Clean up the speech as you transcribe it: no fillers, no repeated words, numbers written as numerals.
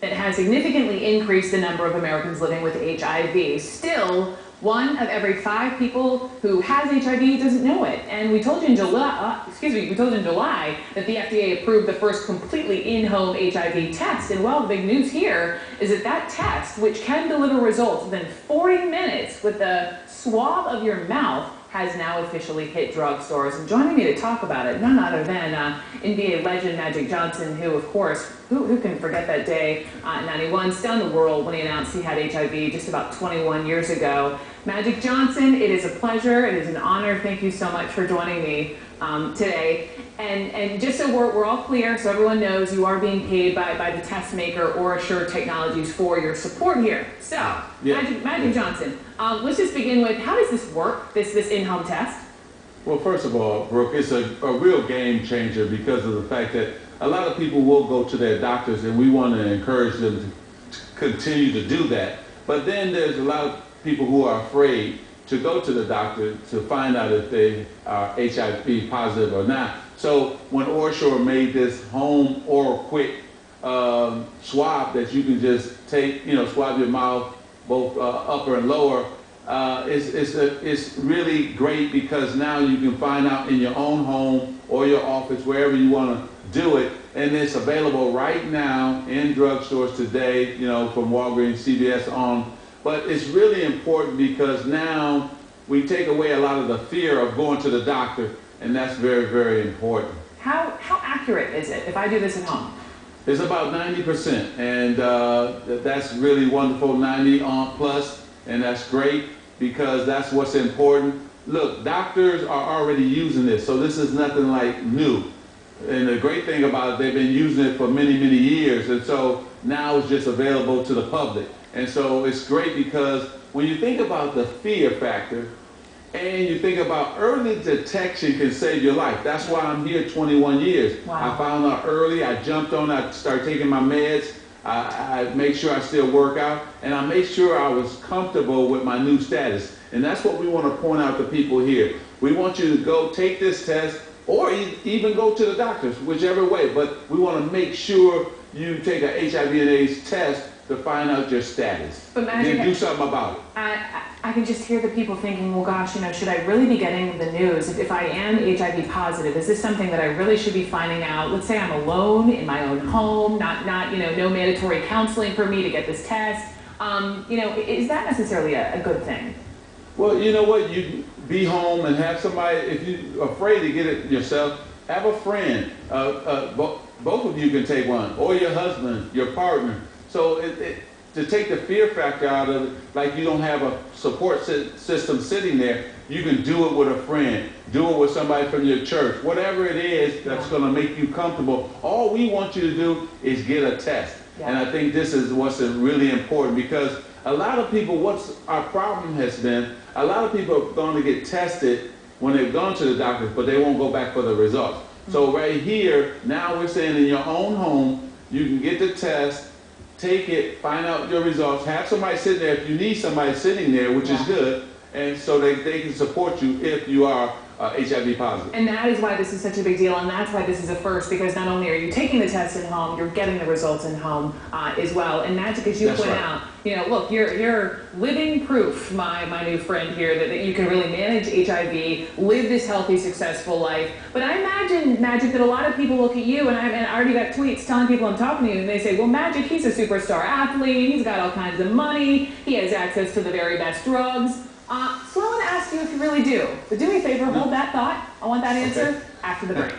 that has significantly increased the number of Americans living with HIV. Still, 1 of every 5 people who has HIV doesn't know it. And we told you in July, that the FDA approved the first completely in-home HIV test. And well, the big news here is that that test, which can deliver results within 40 minutes with the swab of your mouth, has now officially hit drugstores. And joining me to talk about it, none other than NBA legend Magic Johnson, who, of course, who can forget that day in '91, stunned the world when he announced he had HIV just about 21 years ago. Magic Johnson, it is a pleasure, it is an honor. Thank you so much for joining me today. And just so we're all clear, so everyone knows, you are being paid by the test maker or Assured Technologies for your support here. So, yeah. Magic Johnson, let's just begin with, how does this work, this in-home test? Well, first of all, Brooke, it's a real game changer because of the fact that a lot of people will go to their doctors, and we want to encourage them to continue to do that. But then there's a lot of people who are afraid to go to the doctor to find out if they are HIV positive or not. So when OraSure made this home oral quick swab that you can just take, swab your mouth, both upper and lower, it's really great because now you can find out in your own home or your office, wherever you want to do it, and it's available right now in drugstores today, from Walgreens, CVS on. But it's really important because now we take away a lot of the fear of going to the doctor, and that's very, very important. How accurate is it if I do this at home? It's about 90%, and that's really wonderful, 90 on plus, and that's great because that's what's important. Look, doctors are already using this, so this is nothing like new. And the great thing about it, they've been using it for many, many years, and so now it's just available to the public. And so it's great because when you think about the fear factor and you think about early detection can save your life. That's why I'm here 21 years. Wow. I found out early, I jumped on, I started taking my meds, I made sure I still work out, and I made sure I was comfortable with my new status. And that's what we want to point out to people here. We want you to go take this test or even go to the doctors, whichever way. But we want to make sure you take an HIV and AIDS test to find out your status. But Magic, then do something about it. I can just hear the people thinking, well, gosh, should I really be getting the news? If I am HIV positive, is this something that I really should be finding out? Let's say I'm alone in my own home, not no mandatory counseling for me to get this test. Is that necessarily a good thing? Well, you know what? You be home and have somebody, if you're afraid to get it yourself, have a friend. Both of you can take one, or your husband, your partner. So to take the fear factor out of it, like you don't have a support system sitting there, you can do it with a friend, do it with somebody from your church, whatever it is that's going to make you comfortable. All we want you to do is get a test. Yeah. And I think this is what's really important because a lot of people, what's our problem has been, a lot of people are going to get tested when they've gone to the doctor, but they won't go back for the results. Mm-hmm. So right here, now we're saying in your own home, you can get the test, take it, find out your results, have somebody sitting there if you need somebody sitting there, which is good, and so they can support you if you are HIV positive. And that is why this is such a big deal, and that's why this is a first, because not only are you taking the test at home, you're getting the results at home as well. And Magic, as you point out, look, you're living proof, my new friend here, that you can really manage HIV, live this healthy, successful life. But I imagine, Magic, that a lot of people look at you, and I already got tweets telling people I'm talking to you, and they say, well, Magic, he's a superstar athlete, he's got all kinds of money, he has access to the very best drugs. So I want to ask you if you really do. But do me a favor, hold that thought. I want that answer after the break.